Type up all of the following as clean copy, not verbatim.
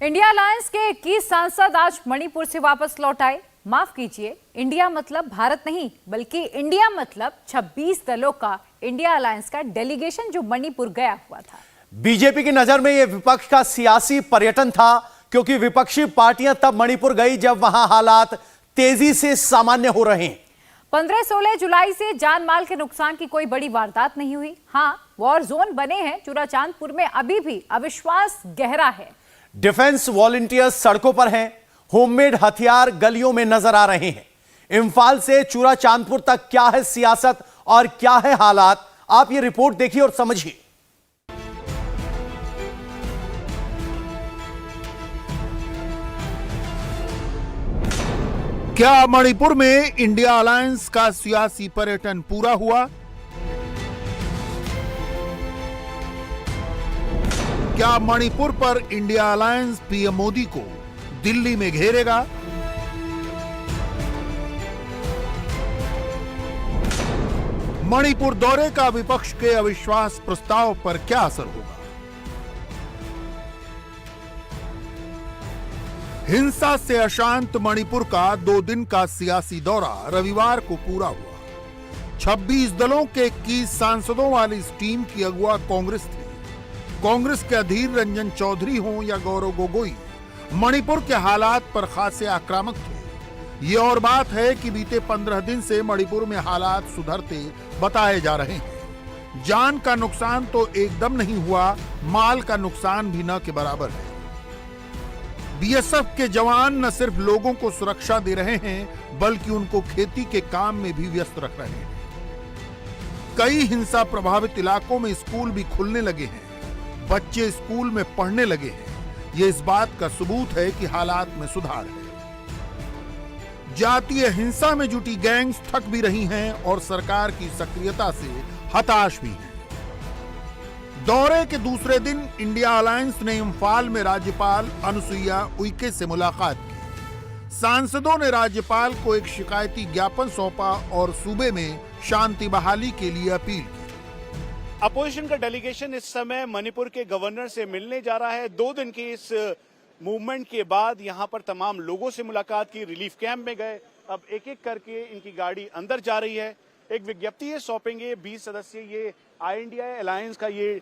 India alliance के 21 सांसद आज मणिपुर से वापस लौट आए। माफ कीजिए, इंडिया मतलब भारत नहीं, बल्कि इंडिया मतलब 26 दलों का इंडिया अलायंस का डेलीगेशन जो मणिपुर गया हुआ था। बीजेपी की नजर में यह विपक्ष का सियासी पर्यटन था, क्योंकि विपक्षी पार्टियां तब मणिपुर गई जब वहां हालात तेजी से सामान्य हो रहे हैं। 15-16 जुलाई से जान माल के नुकसान की कोई बड़ी वारदात नहीं हुई। हाँ, वॉर जोन बने हैं। चूराचांदपुर में अभी भी अविश्वास गहरा है। डिफेंस वॉलंटियर्स सड़कों पर हैं, होममेड हथियार गलियों में नजर आ रहे हैं। इंफाल से चूराचांदपुर तक क्या है सियासत और क्या है हालात, आप ये रिपोर्ट देखिए और समझिए। क्या मणिपुर में इंडिया अलायंस का सियासी पर्यटन पूरा हुआ? क्या मणिपुर पर इंडिया अलायंस पीएम मोदी को दिल्ली में घेरेगा? मणिपुर दौरे का विपक्ष के अविश्वास प्रस्ताव पर क्या असर होगा? हिंसा से अशांत मणिपुर का 2 दिन का सियासी दौरा रविवार को पूरा हुआ। 26 दलों के 21 सांसदों वाली इस टीम की अगुवा कांग्रेस थी। कांग्रेस के अधीर रंजन चौधरी हों या गौरव गोगोई, मणिपुर के हालात पर खासे आक्रामक थे। ये और बात है कि बीते 15 दिन से मणिपुर में हालात सुधरते बताए जा रहे हैं। जान का नुकसान तो एकदम नहीं हुआ, माल का नुकसान भी न के बराबर है। बीएसएफ के जवान न सिर्फ लोगों को सुरक्षा दे रहे हैं, बल्कि उनको खेती के काम में भी व्यस्त रख रहे हैं। कई हिंसा प्रभावित इलाकों में स्कूल भी खुलने लगे हैं, बच्चे स्कूल में पढ़ने लगे हैं। ये इस बात का सबूत है कि हालात में सुधार है। जातीय हिंसा में जुटी गैंग्स थक भी रही हैं और सरकार की सक्रियता से हताश भी हैं। दौरे के दूसरे दिन इंडिया अलायंस ने इंफाल में राज्यपाल अनुसुईया उइके से मुलाकात की। सांसदों ने राज्यपाल को एक शिकायती ज्ञापन सौंपा और सूबे में शांति बहाली के लिए अपील की। अपोजिशन का डेलीगेशन इस समय मणिपुर के गवर्नर से मिलने जा रहा है। 2 दिन की इस मूवमेंट के बाद यहां पर तमाम लोगों से मुलाकात की, रिलीफ कैंप में गए। अब एक एक करके इनकी गाड़ी अंदर जा रही है। एक विज्ञप्ति ये सौंपेंगे 20 सदस्य, ये इंडिया अलायंस का ये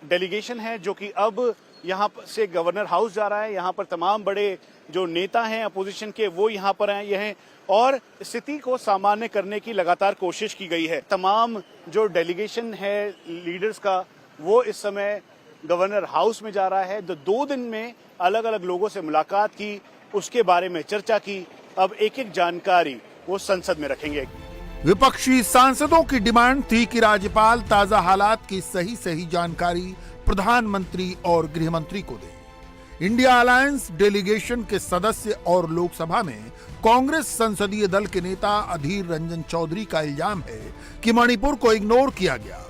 डेलीगेशन है जो कि अब यहां से गवर्नर हाउस जा रहा है। यहां पर तमाम बड़े जो नेता हैं अपोजिशन के वो यहां पर आए हैं और स्थिति को सामान्य करने की लगातार कोशिश की गई है। तमाम जो डेलीगेशन है लीडर्स का वो इस समय गवर्नर हाउस में जा रहा है। 2 दिन में अलग अलग लोगों से मुलाकात की, उसके बारे में चर्चा की। अब एक एक जानकारी वो संसद में रखेंगे। विपक्षी सांसदों की डिमांड थी कि राज्यपाल ताजा हालात की सही जानकारी प्रधानमंत्री और गृह मंत्री को दें। इंडिया अलायंस डेलीगेशन के सदस्य और लोकसभा में कांग्रेस संसदीय दल के नेता अधीर रंजन चौधरी का इल्जाम है कि मणिपुर को इग्नोर किया गया।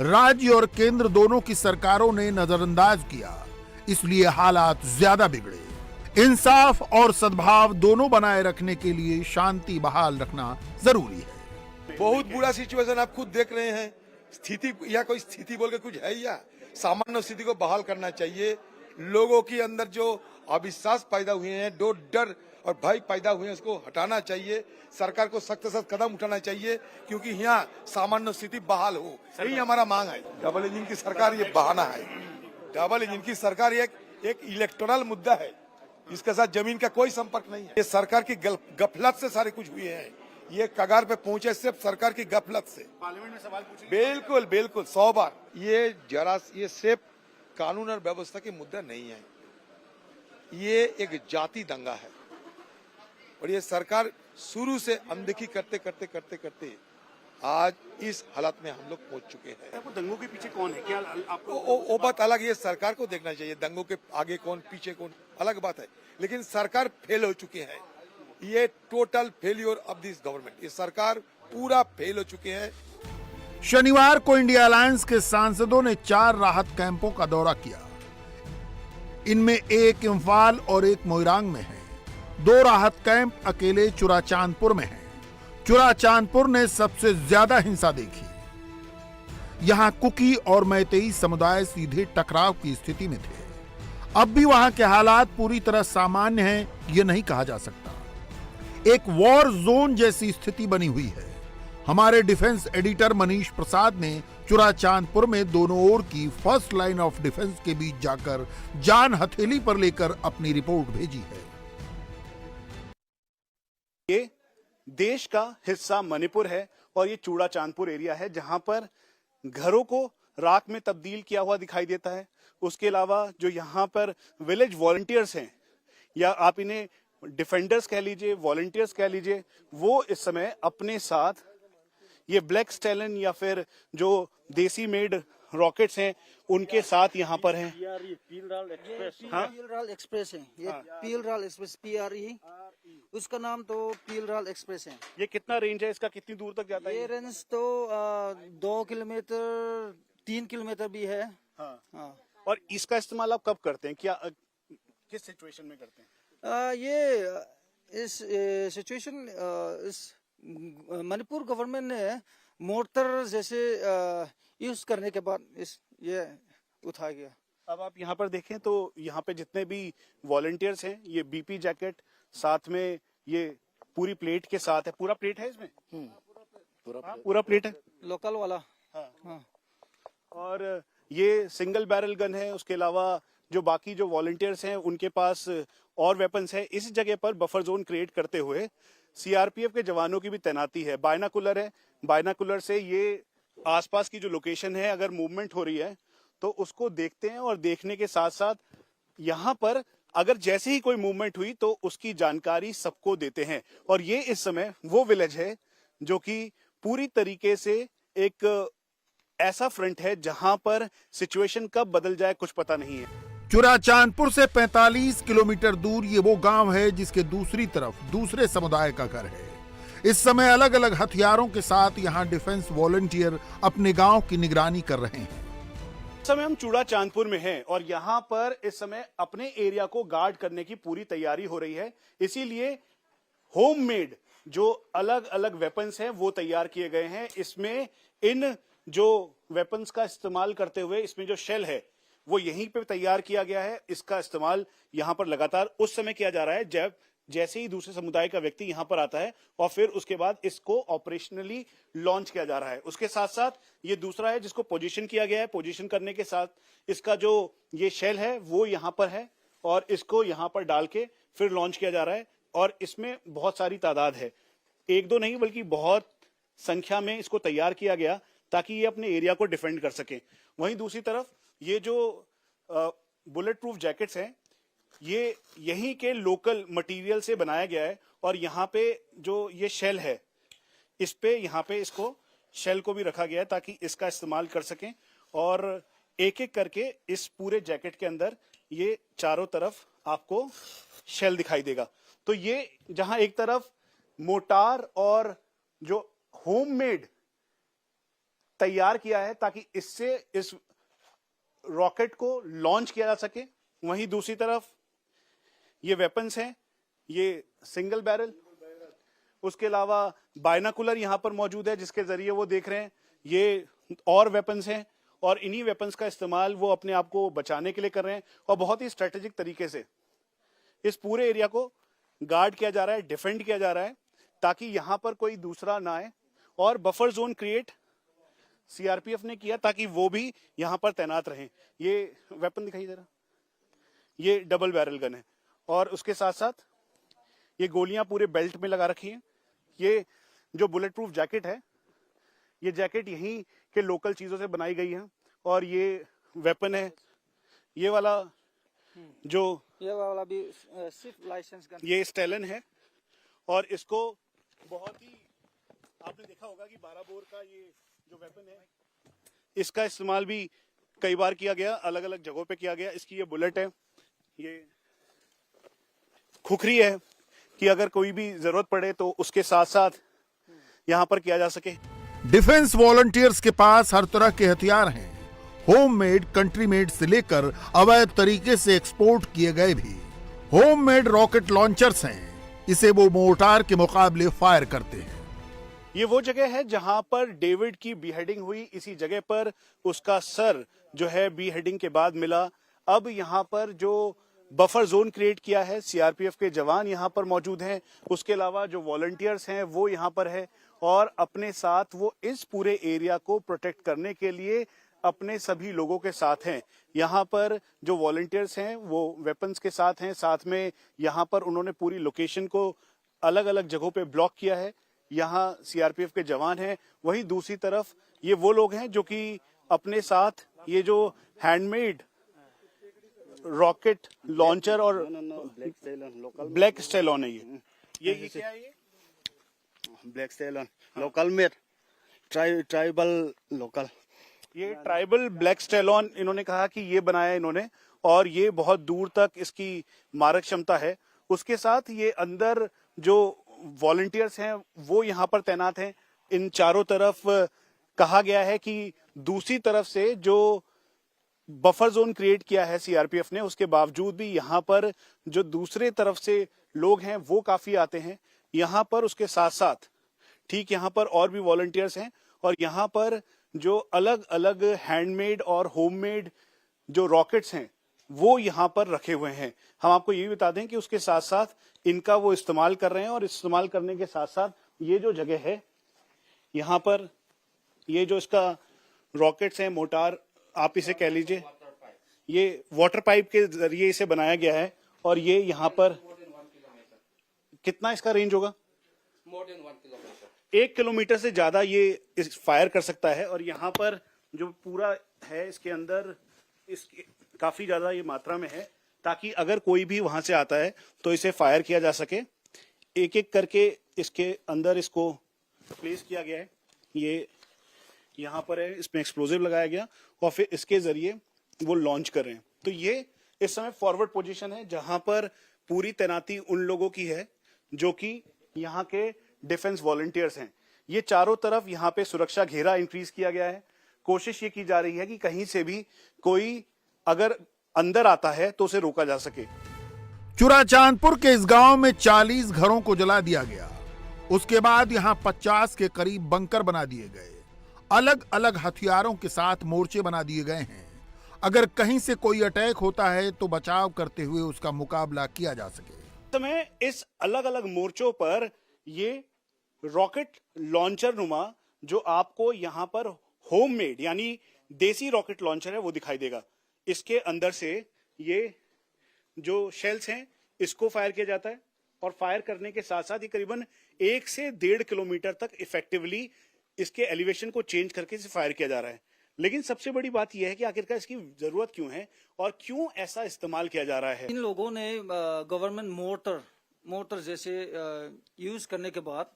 राज्य और केंद्र दोनों की सरकारों ने नजरअंदाज किया, इसलिए हालात ज्यादा बिगड़े। इंसाफ और सद्भाव दोनों बनाए रखने के लिए शांति बहाल रखना जरूरी है। बहुत बुरा सिचुएशन आप खुद देख रहे हैं। स्थिति या कोई स्थिति बोल के कुछ है या सामान्य स्थिति को बहाल करना चाहिए। लोगों के अंदर जो अविश्वास पैदा हुए हैं, डर और भय पैदा हुए हैं, उसको हटाना चाहिए। सरकार को सख्त से सख्त कदम उठाना चाहिए, क्योंकि यहाँ सामान्य स्थिति बहाल हो, यही हमारा मांग है। डबल इंजन की सरकार ये बहाना है। डबल इंजन की सरकार एक इलेक्टोरल मुद्दा है, इसके साथ जमीन का कोई संपर्क नहीं है। ये सरकार की गफलत से सारे कुछ हुए हैं। ये कगार पे पहुंचे सिर्फ सरकार की गफलत से। पार्लियामेंट में सवाल पूछे बिल्कुल 100 बार। ये सिर्फ कानून और व्यवस्था की मुद्दा नहीं है, ये एक जाति दंगा है। और ये सरकार शुरू से अनदेखी करते आज इस हालत में हम लोग पहुंच चुके हैं। आपको दंगों के पीछे कौन है, क्या आपको वो बात अलग, ये सरकार को देखना चाहिए। दंगों के आगे कौन पीछे कौन अलग बात है, लेकिन सरकार फेल हो चुकी है। ये total failure of this government. ये सरकार पूरा फेल हो चुके हैं। शनिवार को इंडिया अलायंस के सांसदों ने 4 राहत कैंपों का दौरा किया। इनमें एक इंफाल और एक मोइरांग में है। 2 राहत कैंप अकेले चूराचांदपुर में हैं। चूराचांदपुर ने सबसे ज्यादा हिंसा देखी। यहां कुकी और मैतेई समुदाय सीधे टकराव की स्थिति में थे। अब भी वहां के हालात पूरी तरह सामान्य हैं ये नहीं कहा जा सकता। एक वॉर जोन जैसी स्थिति बनी हुई है। हमारे डिफेंस एडिटर मनीष प्रसाद ने चुराचांदपुर में दोनों ओर की फर्स्ट लाइन ऑफ डिफेंस के बीच जाकर जान हथेली पर लेकर अपनी रिपोर्ट भेजी है। ये देश का हिस्सा मणिपुर है और ये चूड़ाचांदपुर एरिया है जहां पर घरों को राख में तब्दील किया हुआ दिखाई देता है। उसके अलावा जो यहाँ पर विलेज वॉलंटियर्स हैं या आप इन्हें डिफेंडर्स कह लीजिए, वॉलंटियर्स कह लीजिए, वो इस समय अपने साथ ये ब्लैक स्टैलन या फिर जो देसी मेड रॉकेट्स हैं उनके साथ यहाँ पर हैं। पीलराल एक्सप्रेस है ये। पीलराल एक्सप्रेस PRE, उसका नाम तो पीलराल एक्सप्रेस है। ये कितना रेंज है इसका, कितनी दूर तक जाता है? ये रेंज तो 2 किलोमीटर 3 किलोमीटर भी है। हाँ। और इसका इस्तेमाल आप कब करते हैं, क्या किस सिचुएशन में करते हैं? ये इस सिचुएशन इस मणिपुर गवर्नमेंट ने मोर्टर जैसे यूज करने के बाद ये उठाया गया। अब आप यहाँ पर देखें तो यहाँ पे जितने भी वॉलंटियर्स हैं ये BP जैकेट साथ में ये पूरी प्लेट के साथ है। पूरा प्लेट है इसमें? पूरा प्लेट है लोकल वाला। हाँ। और ये सिंगल बैरल गन है। उसके अलावा जो बाकी जो वॉलंटियर्स हैं उनके पास और वेपन्स है। इस जगह पर बफर जोन क्रिएट करते हुए CRPF के जवानों की भी तैनाती है। बायनाकुलर है, बायनाकुलर से ये आसपास की जो लोकेशन है अगर मूवमेंट हो रही है तो उसको देखते हैं और देखने के साथ साथ यहाँ पर अगर जैसे ही कोई मूवमेंट हुई तो उसकी जानकारी सबको देते हैं। और ये इस समय वो विलेज है जो कि पूरी तरीके से एक ऐसा फ्रंट है जहां पर सिचुएशन कब बदल जाए कुछ पता नहीं है। चुराचांदपुर से 45 किलोमीटर दूर ये वो गांव है जिसके दूसरी तरफ दूसरे समुदाय का घर है। इस समय अलग अलग हथियारों के साथ यहाँ डिफेंस वॉलंटियर अपने गांव की निगरानी कर रहे हैं। इस समय हम चूड़ाचांदपुर में हैं और यहाँ पर इस समय अपने एरिया को गार्ड करने की पूरी तैयारी हो रही है। इसीलिए होममेड जो अलग अलग वेपन्स हैं वो तैयार किए गए हैं। इसमें इन जो वेपन्स का इस्तेमाल करते हुए इसमें जो शेल है वो यहीं पे तैयार किया गया है। इसका इस्तेमाल यहाँ पर लगातार उस समय किया जा रहा है जब जैसे ही दूसरे समुदाय का व्यक्ति यहाँ पर आता है और फिर उसके बाद इसको ऑपरेशनली लॉन्च किया जा रहा है। उसके साथ साथ ये दूसरा है जिसको पोजीशन किया गया है। पोजीशन करने के साथ इसका जो ये शेल है वो यहाँ पर है और इसको यहाँ पर डाल के फिर लॉन्च किया जा रहा है। और इसमें बहुत सारी तादाद है, 1-2 नहीं बल्कि बहुत संख्या में इसको तैयार किया गया ताकि ये अपने एरिया को डिफेंड कर सके। वहीं दूसरी तरफ ये जो बुलेट प्रूफ जैकेट्स हैं ये यहीं के लोकल मटेरियल से बनाया गया है। और यहाँ पे जो ये शेल है इस पे यहाँ पे इसको शेल को भी रखा गया है ताकि इसका इस्तेमाल कर सकें। और एक एक करके इस पूरे जैकेट के अंदर ये चारों तरफ आपको शेल दिखाई देगा। तो ये जहां एक तरफ मोटार और जो होममेड तैयार किया है ताकि इससे इस रॉकेट को लॉन्च किया जा सके, वहीं दूसरी तरफ ये वेपन्स हैं, ये सिंगल बैरल, उसके अलावा बायनाकुलर यहां पर मौजूद है जिसके जरिए वो देख रहे हैं। ये और वेपन्स हैं और इन्हीं वेपन्स का इस्तेमाल वो अपने आप को बचाने के लिए कर रहे हैं। और बहुत ही स्ट्रेटेजिक तरीके से इस पूरे एरिया को गार्ड किया जा रहा है, डिफेंड किया जा रहा है ताकि यहां पर कोई दूसरा ना आए। और बफर जोन क्रिएट CRPF ने किया ताकि वो भी यहां पर तैनात रहें। ये वेपन दिखाई दे रहा, ये डबल बैरल गन है और उसके साथ साथ ये गोलियां पूरे बेल्ट में लगा रखी हैं। ये जो बुलेट प्रूफ जैकेट है ये जैकेट यहीं के लोकल चीजों से बनाई गई है। और ये वेपन है, ये वाला जो ये वाला भी सिर्फ लाइसेंस गन, ये स्टैलन है। और इसको बहुत ही आपने देखा होगा कि 12 बोर का ये जो वेपन है इसका इस्तेमाल भी कई बार किया गया, अलग अलग जगहों पे किया गया। इसकी ये बुलेट है, ये खुखरी है कि अगर कोई भी जरूरत पड़े तो उसके साथ साथ यहां पर किया जा सके। डिफेंस वॉलंटियर्स के पास हर तरह के हथियार हैं, होममेड, कंट्री मेड से लेकर अवैध तरीके से एक्सपोर्ट किए गए भी। होममेड रॉकेट लॉन्चर्स हैं, इसे वो मोर्टार के मुकाबले फायर करते हैं। ये वो जगह है जहां पर डेविड की बीहेडिंग हुई। इसी जगह पर उसका सर जो है बीहेडिंग के बाद मिला। अब यहाँ पर जो बफर जोन क्रिएट किया है, सीआरपीएफ के जवान यहाँ पर मौजूद हैं, उसके अलावा जो वॉलंटियर्स हैं वो यहाँ पर है और अपने साथ वो इस पूरे एरिया को प्रोटेक्ट करने के लिए अपने सभी लोगों के साथ हैं। यहाँ पर जो वॉलंटियर्स हैं वो वेपन्स के साथ हैं, साथ में यहाँ पर उन्होंने पूरी लोकेशन को अलग अलग जगहों पे ब्लॉक किया है। यहाँ सीआरपीएफ के जवान हैं, वहीं दूसरी तरफ ये वो लोग हैं जो कि अपने साथ ये जो हैंडमेड रॉकेट लॉन्चर और ब्लैक स्टेलॉन है ये क्या है? ये ब्लैक स्टेलॉन लोकल में ट्राइबल लोकल, ये ट्राइबल ब्लैक स्टेलॉन इन्होंने कहा कि ये बनाया इन्होंने और ये बहुत दूर तक इसकी मारक क्षमता है। उसके साथ ये अंदर जो वॉलंटियर्स हैं वो यहाँ पर तैनात हैं। इन चारों तरफ कहा गया है कि दूसरी तरफ से जो बफर जोन क्रिएट किया है सीआरपीएफ ने, उसके बावजूद भी यहाँ पर जो दूसरे तरफ से लोग हैं वो काफी आते हैं यहाँ पर। उसके साथ साथ ठीक यहाँ पर और भी वॉलंटियर्स हैं और यहाँ पर जो अलग अलग हैंडमेड और होममेड जो रॉकेट्स हैं वो यहाँ पर रखे हुए हैं। हम आपको ये भी बता दें कि उसके साथ साथ इनका वो इस्तेमाल कर रहे हैं और इस्तेमाल करने के साथ साथ ये जो जगह है यहाँ पर, ये जो इसका रॉकेट्स हैं, मोटार आप इसे कह लीजिए, ये वाटर पाइप के जरिए इसे बनाया गया है और ये यहाँ पर कितना इसका रेंज होगा? 1 किलोमीटर से ज्यादा ये इस फायर कर सकता है। और यहाँ पर जो पूरा है इसके अंदर इसके काफी ज्यादा ये मात्रा में है ताकि अगर कोई भी वहां से आता है तो इसे फायर किया जा सके। एक एक करके इसके अंदर इसको प्लेस किया गया है। ये यहाँ पर है, इसमें एक्सप्लोजिव लगाया गया और फिर इसके जरिए वो लॉन्च कर रहे हैं। तो ये इस समय फॉरवर्ड पोजीशन है जहां पर पूरी तैनाती उन लोगों की है जो कि यहाँ के डिफेंस वॉलंटियर्स हैं। ये चारों तरफ यहाँ पे सुरक्षा घेरा इंक्रीज किया गया है। कोशिश ये की जा रही है कि कहीं से भी कोई अगर अंदर आता है तो उसे रोका जा सके। चुराचांदपुर के इस गांव में 40 घरों को जला दिया गया। उसके बाद यहां 50 के करीब बंकर बना दिए गए। अलग अलग हथियारों के साथ मोर्चे बना दिए गए हैं। अगर कहीं से कोई अटैक होता है तो बचाव करते हुए उसका मुकाबला किया जा सके। समय इस अलग अलग मोर्चों पर ये रॉकेट लॉन्चर नुमा जो आपको यहाँ पर होममेड यानी देसी रॉकेट लॉन्चर है वो दिखाई देगा। इसके अंदर से ये जो शेल्स हैं इसको फायर किया जाता है और फायर करने के साथ साथ ये करीबन 1 से 1.5 किलोमीटर तक इफेक्टिवली इसके एलिवेशन को चेंज करके इसे फायर किया जा रहा है। लेकिन सबसे बड़ी बात यह है कि आखिरकार इसकी जरूरत क्यों है और क्यों ऐसा इस्तेमाल किया जा रहा है। इन लोगों ने गवर्नमेंट मोटर जैसे यूज करने के बाद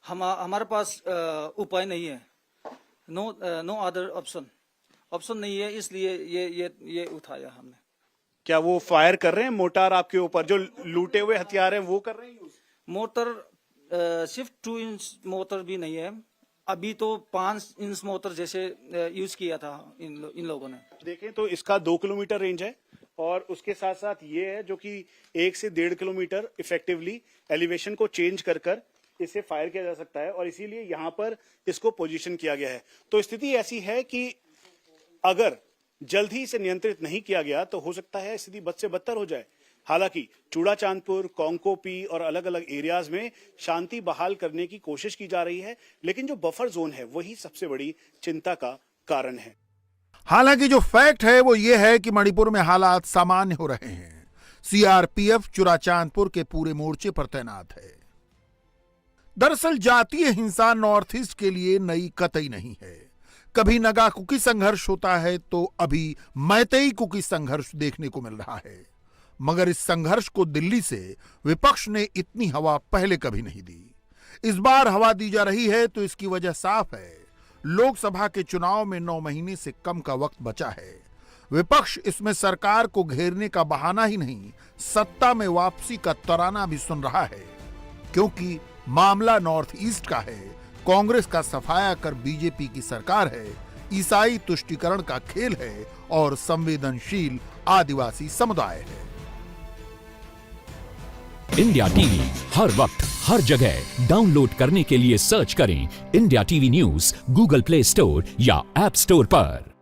हमारे पास उपाय नहीं है। नो अदर ऑप्शन नहीं है, इसलिए ये उठाया हमने। क्या वो फायर कर रहे हैं मोटार आपके ऊपर? जो लूटे हुए हथियार हैं वो कर रहे हैं यूज? मोटर सिर्फ 2 इंच मोटर भी नहीं है, अभी तो 5 इंच मोटर जैसे यूज किया था इन लोगों ने। देखें तो इसका 2 किलोमीटर रेंज है और उसके साथ साथ ये है जो कि 1 से 1.5 किलोमीटर इफेक्टिवली एलिवेशन को चेंज कर इसे फायर किया जा सकता है और इसीलिए यहाँ पर इसको पोजीशन किया गया है। तो स्थिति ऐसी है कि अगर जल्द ही इसे नियंत्रित नहीं किया गया तो हो सकता है स्थिति बद से बदतर हो जाए। हालांकि चूड़ाचांदपुर, कोंकोपी और अलग अलग एरियाज में शांति बहाल करने की कोशिश की जा रही है, लेकिन जो बफर जोन है वही सबसे बड़ी चिंता का कारण है। हालांकि जो फैक्ट है वो ये है कि मणिपुर में हालात सामान्य हो रहे हैं। सीआरपीएफ चूड़ाचांदपुर के पूरे मोर्चे पर तैनात है। दरअसल जातीय हिंसा नॉर्थ ईस्ट के लिए नई कतई नहीं है। कभी नगा कुकी संघर्ष होता है तो अभी मैतेई कुकी संघर्ष देखने को मिल रहा है, मगर इस संघर्ष को दिल्ली से विपक्ष ने इतनी हवा पहले कभी नहीं दी। इस बार हवा दी जा रही है तो इसकी वजह साफ है। लोकसभा के चुनाव में 9 महीने से कम का वक्त बचा है। विपक्ष इसमें सरकार को घेरने का बहाना ही नहीं, सत्ता में वापसी का तराना भी सुन रहा है, क्योंकि मामला नॉर्थ ईस्ट का है। कांग्रेस का सफाया कर बीजेपी की सरकार है, ईसाई तुष्टीकरण का खेल है और संवेदनशील आदिवासी समुदाय है। इंडिया टीवी हर वक्त हर जगह डाउनलोड करने के लिए सर्च करें India TV news Google play store या ऐप स्टोर पर।